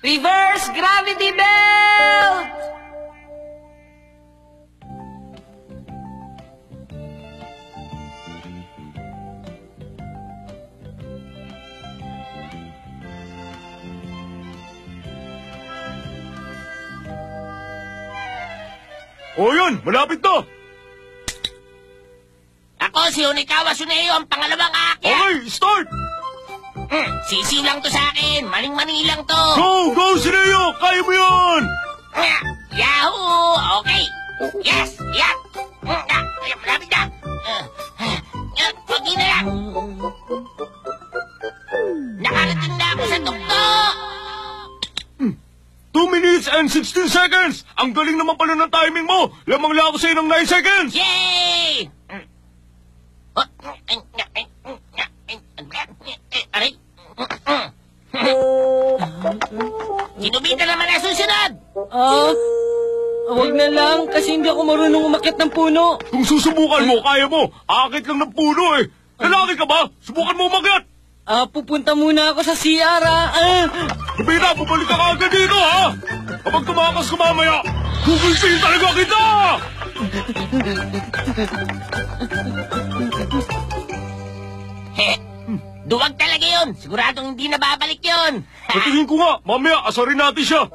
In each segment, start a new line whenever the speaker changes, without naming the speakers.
Reverse gravity belt!
O yun, malapit na!
Ako si Onikawa Tsuneo, ang pangalawang aakyat.
Okay, start!
Sisiw lang to sa akin. Maning-mani lang to.
Go! Go, Sineo! Kaya mo yun!
Yahoo! Okay. Yes! Yan! Malapit na! Okay na lang. Nakarating na ako sa tuktok!
2 minutes and 16 seconds! Ang galing naman pala ng timing mo! Lamang lang ako sa'yo ng 9 seconds!
Yay! Aray! Sinubita naman ang susunod!
Huwag na lang kasi hindi ako marunong umakyat ng puno.
Kung susubukan mo, kaya mo! Aakit lang ng puno eh! Lalaki ka ba? Subukan mo umakyat!
Pupunta muna ako sa CR,
Kapita, pabalik ka agad dito, ha? Kapag tumakas ka mamaya, gugulpin talaga kita!
Duwag talaga yun. Siguradong hindi na babalik yun.
Patingin ko nga, mamaya asarin natin siya.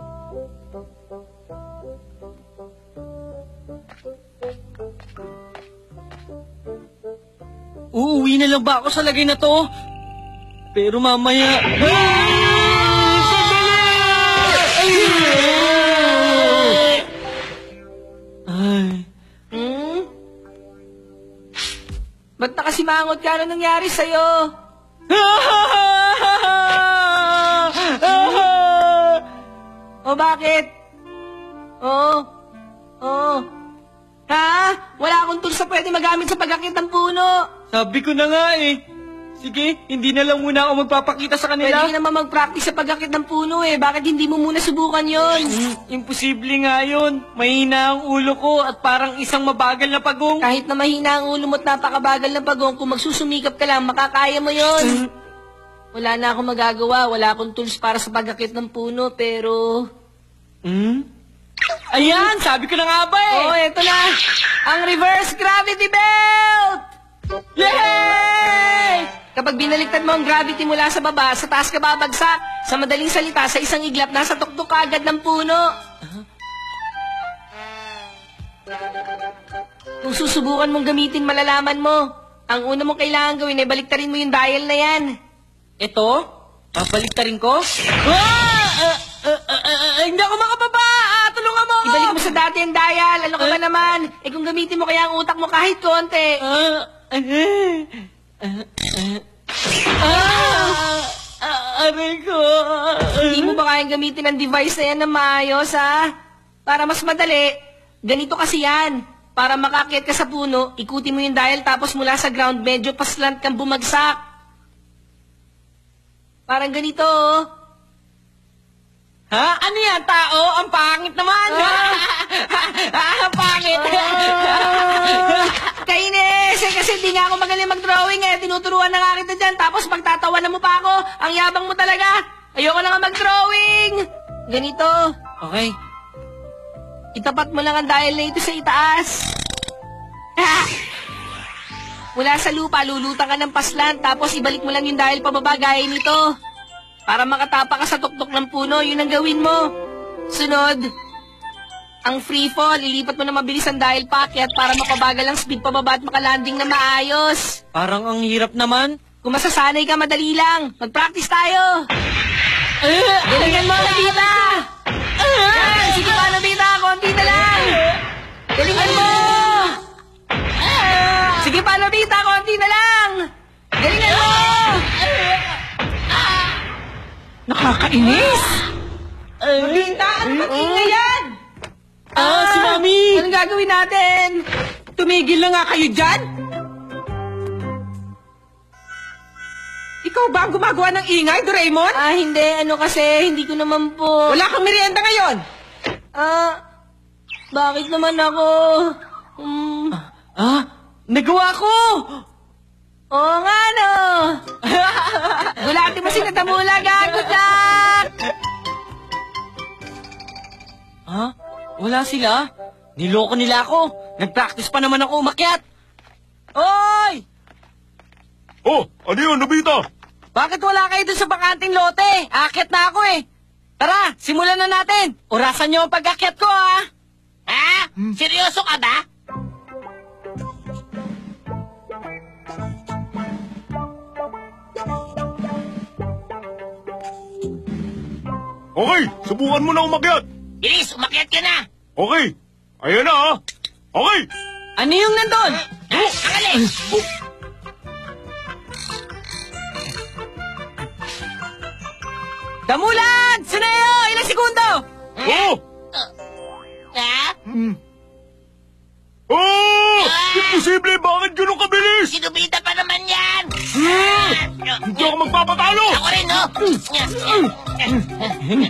Uuwi na lang ba ako sa lagay na to? Pero mamaya... Ba't nakasimangot ka? Ano nangyari sa'yo? Bakit? Ha? Wala akong tools na pwede magamit sa pag-akit ng puno. Sabi ko na nga eh. Sige, hindi na lang muna ako magpapakita sa kanila. Pwede naman mag-practice sa pag-akit ng puno eh. Bakit hindi mo muna subukan yon? Imposible nga yun. Mahina ang ulo ko at parang isang mabagal na pagong. Kahit na mahina ang ulo mo at napakabagal na pagong, kung magsusumikap ka lang, makakaya mo yon. Wala na akong magagawa. Wala akong tools para sa pag-akit ng puno, pero... Ayan! Sabi ko na nga ba eh! Eto na! Ang reverse gravity belt! Yay! Kapag binaliktad mo ang gravity mula sa baba, sa taas ka babagsak. Sa madaling salita, sa isang iglap, nasa tuktok ka agad ng puno. Kung susubukan mong gamitin, malalaman mo. Ang una mong kailangan gawin ay baliktarin mo yung dial na yan. Ito? Baliktarin ko? Hindi ako makababa! Tulungan mo! Ibalik mo sa dati ang dial. Ano ka ba naman? Kung gamitin mo kaya ang utak mo kahit konti. Aray ko. Hindi mo ba kayang gamitin ang device na yan na maayos, ha? Para mas madali, ganito kasi yan. Para makaakyat ka sa puno, ikutin mo yung dial tapos mula sa ground, medyo paslant kang bumagsak. Parang ganito, Ha? Ano yan, tao? Ang pangit naman! Ang pangit! Kainis! Kasi di nga ako magaling mag-drawing eh. Tinuturuan na nga kita dyan. Tapos pagtatawanan mo pa ako. Ang yabang mo talaga. Ayoko na nga mag-drawing. Ganito. Okay. Itapat mo lang ang dial na ito sa itaas. Mula sa lupa, lulutang ka ng paslan. Tapos ibalik mo lang yung dial pababa gaya nito. Para makatapa ka sa tuktok ng puno, yun ang gawin mo. Sunod, ang free fall, ilipat mo na mabilis ang dial paakyat para mapabagal ang speed pababa at makalanding na maayos. Parang ang hirap naman. Kung masasanay ka, madali lang. Mag-practice tayo. Galingan mo, Nobita! Sige pa, Nobita, konti na lang. Galingan mo! Sige pa, Nobita, konti na lang. Galingan mo! Nakakainis! Nobita, ano ba't ingay yan? Si Mami! Anong gagawin natin? Tumigil na nga kayo dyan? Ikaw ba ang gumagawa ng ingay, Doraemon? Hindi. Ano kasi, hindi ko naman po... Wala kang merienda ngayon? Bakit naman ako? Nagawa ko! Oo nga, no? Gulati mo si Tatamula, good luck! Wala sila. Niloko nila ako. Nag-practice pa naman ako umakyat. Oy!
Oh, ano yun, Nobita?
Bakit wala kayo dun sa bakanting lote? Aakyat na ako eh. Tara, simulan na natin. Orasan niyo ang pag-akyat ko, ha?
Ha? Seryoso ka ba?
Okay, subukan mo na umakyat.
Bilis, umakyat ka na.
Okay, ayan na ha. Okay.
Ano yung nandun?
Akali.
Damulan! Sunayo! Ilang segundo!
Oh!
Ha?
Oh! Imposible! Bakit ganun kabilis?
Sinubita pa naman yan.
Hindi ako magpapatalo!
Ako rin, no?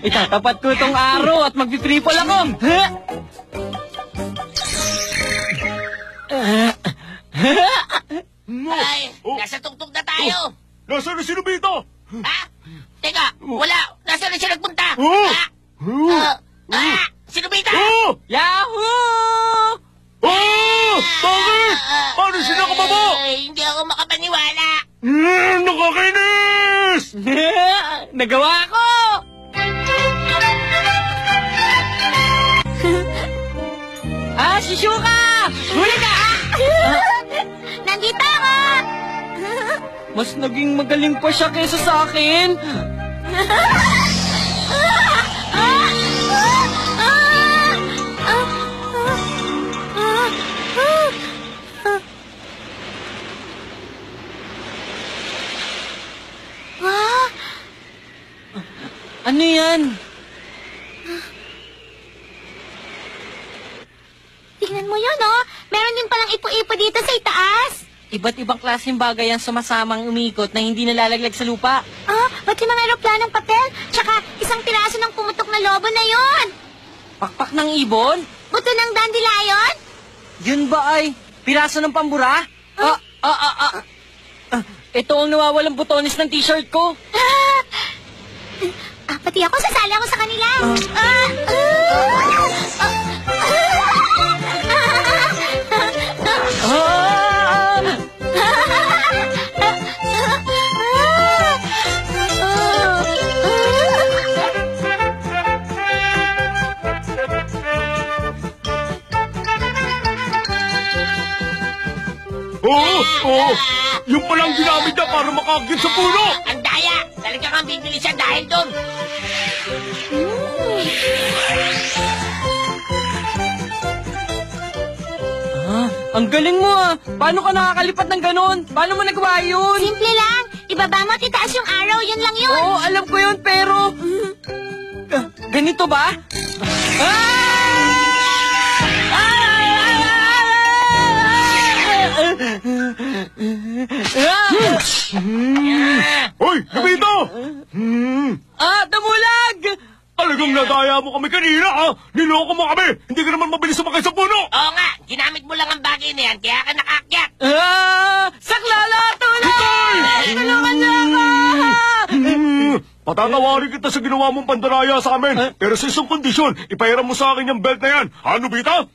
Itatapat ko itong araw at magpitriple ako.
Ay, nasa tugtog na tayo.
Nasaan na si Nobita?
Ha? Teka, wala. Nasaan na siya nagpunta?
Oh!
Ha? Sinubita!
Oh!
Yahoo!
Oh! Bakit? Paano siya nakababa?
Ay, hindi ako makapaniwala.
Nakakainis!
Nagawa ko! Shishuka! Huli ka!
Nandito ako!
Mas naging magaling pa siya kaysa sa akin.
Wow!
Ano yan?
Tingnan mo yun, oh! Meron din palang ipo-ipo dito sa itaas.
Iba't ibang klaseng bagay ang sumasamang umikot na hindi nalalaglag sa lupa.
Ah, ba't yung mga aeroplanong papel? Tsaka isang piraso ng pumutok na lobo na yon.
Pakpak ng ibon?
Buto ng dandelion?
Yun ba ay piraso ng pambura? Ito ang nawawalang butones ng t-shirt ko.
Pati ako, sasali ako sa kanila.
Oo! Yung palang ginamit niya para makakit sa puno!
Ang daya! Talaga kang bibili siya dahil doon.
Ang galing mo ah! Paano ka nakakalipat ng ganon? Paano mo nagawa yun?
Simple lang. Ibaba mo at itaas yung arrow. Yun lang yun.
Oo, alam ko yun, pero... ganito ba?
Hoy! Nobita!
Damulag!
Talagang nadaya mo kami kanina, ha? Niloko mo kami! Hindi ka naman mabilis sumakay sa puno!
Oo nga, ginamit mo lang ang bagay na yan, kaya ka nakakyat.
Saklala! Tulong! Tulungan niyo ako!
Patatawarin kita sa ginawa mong pandaraya sa amin. Pero sa isang kondisyon, ipahiram mo sa akin yung belt na yan. Ha, Nobita?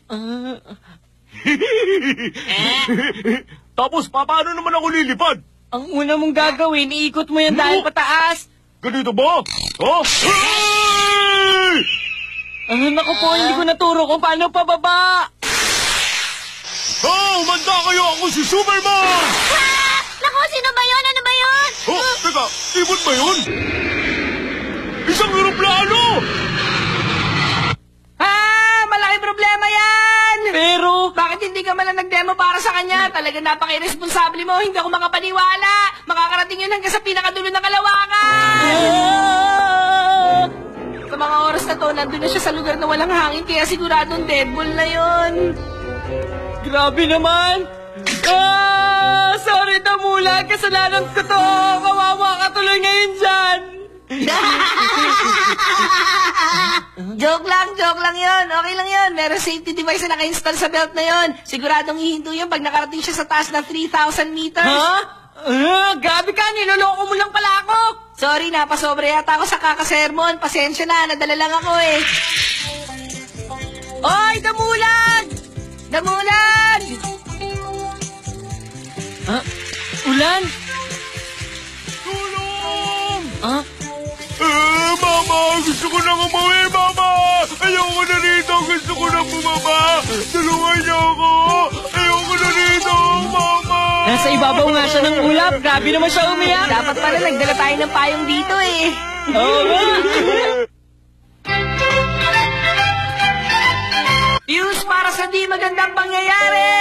Tapos, paano naman ako lilipad?
Ang una mong gagawin, iikot mo yan dahil pataas.
Ganito ba? Oh? Hey!
Naku po, hindi ko naturo kung paano pababa.
Umanda kayo! Ako si Superman!
Naku, sino ba yun? Ano ba yun?
Oh, teka, ibon ba yun? Isang aeroplano!
Malaking problema yan! Pero... Bakit hindi ka malang nag-demo para sa kanya? Talagang napaka-irresponsable mo, hindi ako makapaniwala! Makakarating yun hanggang sa pinakadulo ng kalawakan! Sa mga oras na to, nandun na siya sa lugar na walang hangin, kaya siguradong deadball na yun. Grabe naman! Sorry Damulag, kasalanan ko to! Kawawa ka tuloy ngayon dyan! Joke lang yun. Okay lang yun. Meron safety device na naka-install sa belt na yun. Siguradong hihinto yun pag nakarating siya sa taas na 3,000 meters. Gabi ka, niloloko mo lang pala ako. Sorry, napasobra yata ako sa kakasermon. Pasensya na, nadala lang ako eh. Oy, damulag! Damulag! Ulan?
Tulong!
Mama!
Gusto ko nang umuwi, Mama! Ayoko na rito! Gusto ko nang bumaba! Tulungan niyo ako! Ayoko na rito, Mama!
Nasa ibabaw nga siya ng ulap. Grabe naman siya umiyak. Dapat pala nagdala tayo ng payong dito eh. Fuse para sa di magandang pangyayari!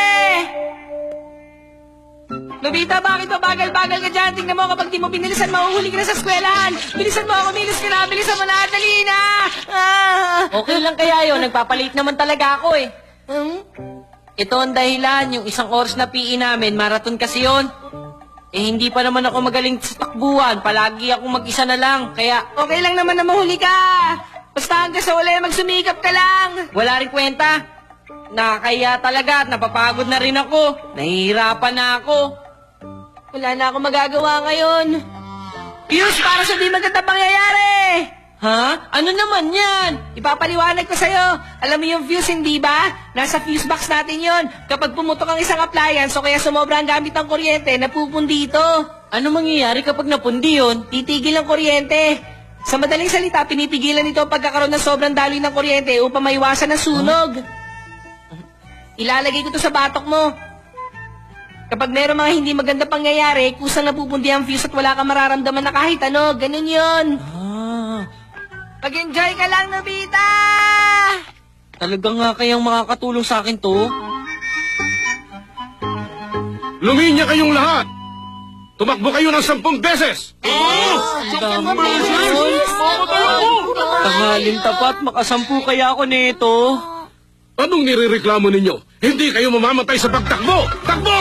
Nobita, bakit bagal-bagal ka dyan? Tingnan mo, kapag di mo binilisan, mahuhuli ka na sa eskwelahan. Bilisan mo ako, bilis ka na, bilisan mo na, dali na! Okay lang kaya yun, nagpapalit naman talaga ako eh. Ito ang dahilan, yung isang oras na PE namin, marathon kasi yun. Eh hindi pa naman ako magaling sa takbuhan, palagi ako mag-isa na lang, kaya... Okay lang naman na mahuli ka! Basta hanggang sa wala magsumikap ka lang! Wala rin kwenta. Nakakaya talaga at napapagod na rin ako. Nahihirapan na ako. Wala na akong magagawa ngayon. Fuse para sa di magandang pangyayari! Ha? Ano naman yan? Ipapaliwanag ko sa'yo. Alam mo yung fuse, hindi ba? Nasa fuse box natin yon. Kapag pumutok ang isang appliance o kaya sumobra ang gamit ng kuryente, napupundi ito. Ano mangyayari kapag napundi yun? Titigil ang kuryente. Sa madaling salita, pinipigilan ito ang pagkakaroon ng sobrang daloy ng kuryente upang maiwasan ang sunog. Ilalagay ko ito sa batok mo. Kapag meron mga hindi maganda pangyayari, kusang napupundi ang fuse at wala kang mararamdaman na kahit ano. Ganun yun. Mag-enjoy ka lang, Nobita! Talaga nga kayang makakatulong sa akin to?
Luminya kayong lahat! Tumakbo kayo ng 10 beses!
Tangalin tapat, makasampu kaya ako nito.
Anong nirereklamo ninyo? Hindi kayo mamamatay sa pagtakbo! Takbo!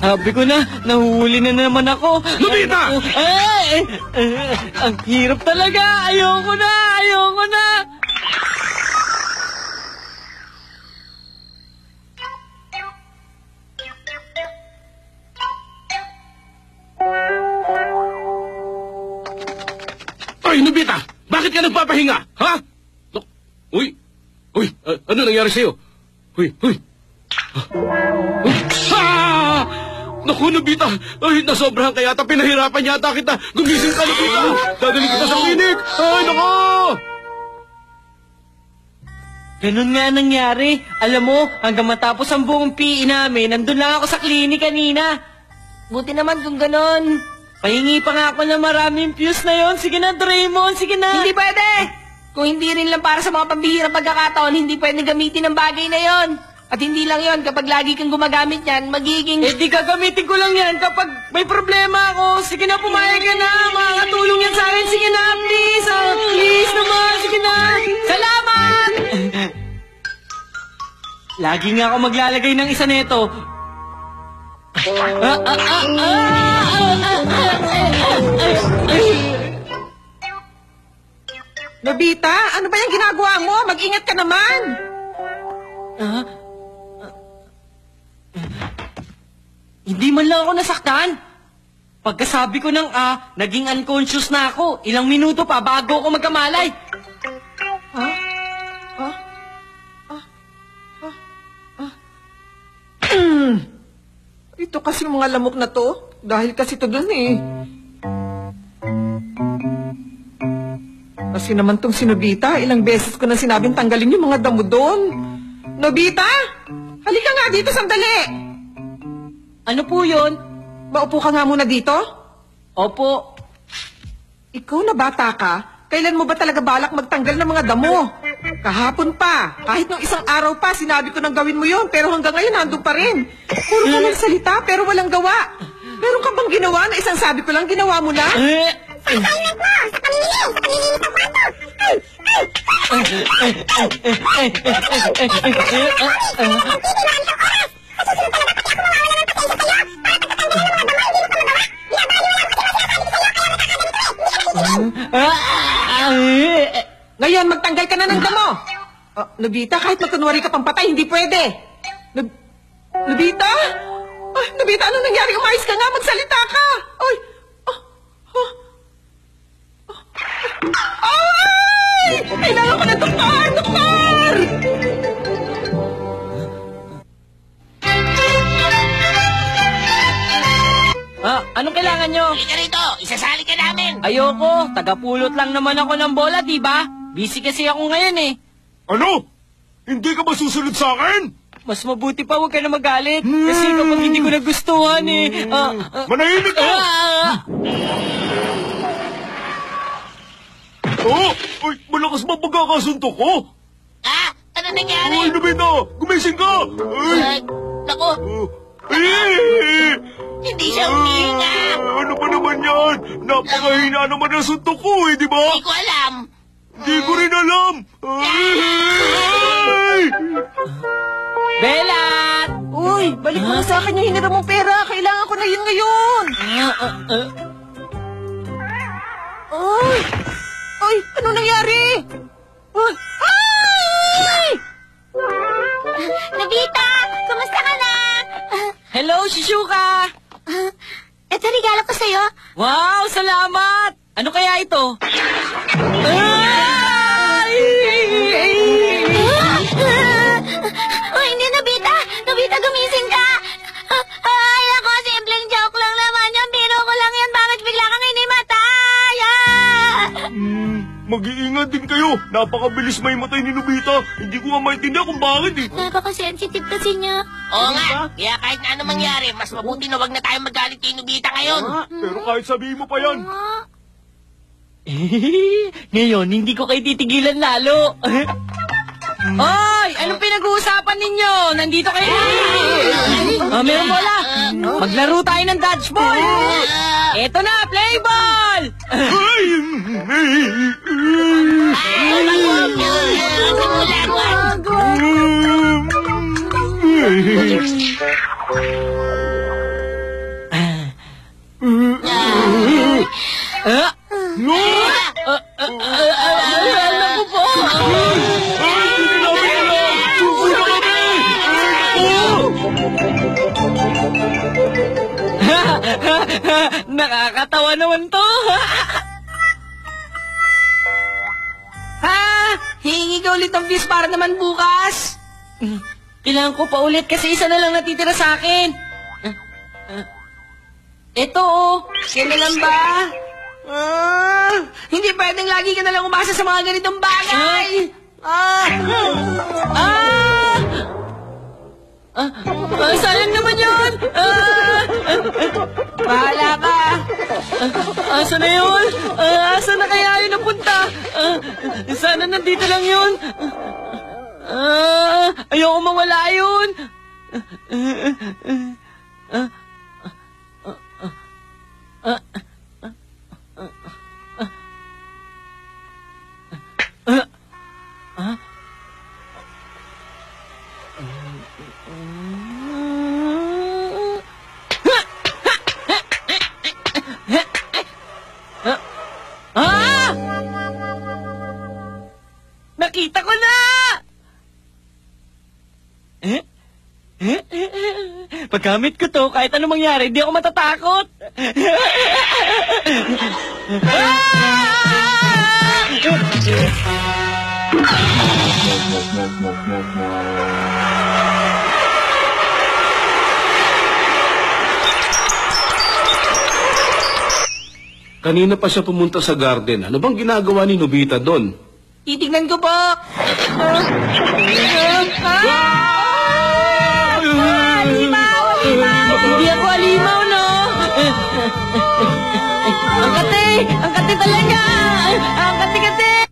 Sabi ko na, nahuhuli na naman ako.
Nobita!
Ang hirap talaga. Ayoko na, ayoko na.
Ay, Nobita! Bakit ka nagpapahinga? Ha? Uy! Uy! Ano nangyari sa'yo? Uy! Uy! Ha! Naku, Nobita! Ay, nasobrahan ka yata. Pinahirapan yata kita. Gumising ka, Nobita! Dadali kita sa klinik! Ay, naku!
Ganun nga nangyari. Alam mo, hanggang matapos ang buong PE namin, nandun lang ako sa klinik kanina. Buti naman kung ganun. Pahingi pa nga ako ng maraming fuse na yon. Sige na, Doraemon, sige na. Hindi pwede! Kung hindi rin lang para sa mga pambihirang pagkakataon, hindi pwede gamitin ang bagay na yon. At hindi lang yon, kapag lagi kang gumagamit yan, magiging... Eh di gagamitin ko lang yan kapag may problema ako. Sige na, pumayag ka na. Makakatulong yan sa akin. Sige na, please. Please naman, sige na. Salamat! Lagi nga ako maglalagay ng isa nito.
Nobita, ano ba yung ginagawa mo? Mag-ingat ka naman!
Hindi man lang ako nasaktan. Pagkasabi ko ng naging unconscious na ako. Ilang minuto pa bago ako magkamalay.
Ito kasi mga lamok na to. Dahil kasi to dun eh. Kasi naman tong si Nobita, ilang beses ko na sinabing tanggalin yung mga damo doon. Nobita! Halika nga dito sandali!
Ano po yun?
Maupo ka nga muna dito?
Opo.
Ikaw na bata ka, kailan mo ba talaga balak magtanggal ng mga damo? Kahapon pa, kahit nung isang araw pa, sinabi ko nang gawin mo yon, pero hanggang ngayon nandun pa rin. Puro ka ng salita, pero walang gawa. Meron ka bang ginawa na isang sabi ko lang ginawa mo na?
Silent mo! Sa pamilya! Pamilya sa
Ngayon, magtanggal ka na ng damo. Nobita, kahit magkunwari ka pang patay, hindi pwede. Nobita? Nobita, ano nangyari? Umayos ka nga, magsalita ka. Ay,
Anong kailangan nyo?
Halika rito, isasali ka namin.
Ayoko, tagapulot lang naman ako ng bola, di ba? Busy kasi ako ngayon eh.
Ano? Hindi ka ba susunod sa akin?
Mas mabuti pa huwag ka na magalit. Kasi kapag hindi ko nagustuhan eh.
Manahimik ka! Oh! Ay, malakas ba pagkakasuntok ko?
Ano nangyari?
Ay, Nobita! Gumising ka!
Ay, naku, hindi siya humihinga.
Ano ba naman yan? Napakahina naman ang suntok ko eh, di ba?
Hindi ko alam.
Di ko rin alam! Ay!
Bella!
Uy, balik mo na sa akin yung hiniram mong pera. Kailangan ko na yun ngayon. Ay! Ay, ano nangyari? Ay!
Nobita, kumusta ka na?
Hello, Shizuka!
Ito regalo ko sa'yo.
Wow, salamat! Ano kaya ito? Ay!
Oh, hindi, Nobita! Nobita, gumising ka! Ay, ako, simpleng joke lang naman yan. Biro ko lang yan. Bakit bigla kang inimatay?
Mag-iingat din kayo. Napakabilis may matay ni Nobita. Hindi ko nga maintindihan kung bakit eh.
Napaka-sensitive kasi niya.
Oo nga, kaya kahit na ano mangyari, mas mabuti na wag na tayo magalit kay Nobita ngayon.
Pero kahit sabihin mo pa yan.
Ngayon, hindi ko kayo titigilan lalo. Hoy! Anong pinag-uusapan ninyo? Nandito kayo. Meron bola. Maglaro tayo ng dodgeball. Eto na, play ball!
Ay! No!
Alam ko po. Nakakatawa naman to. Hingi ka ulit ng fish para naman bukas. Kailangan ko pa ulit kasi isa na lang natitira sa akin. Ito oh. Kailan ba? Hindi pwedeng lagi ka na lang umasa sa mga ganitong bagay. Sayang naman yun. Bahala ka. Asa na yun? Asa na kaya yun napunta? Sana nandito lang yun. Ayoko mawala yun. Nakita ko na! Paggamit ko to, kahit anong mangyari, hindi ako matatakot.
Kanina pa siya pumunta sa garden. Ano bang ginagawa ni Nobita doon?
Titignan ko po. Hindi ako alimaw, no? Ang kati talaga! Ang kati-kati!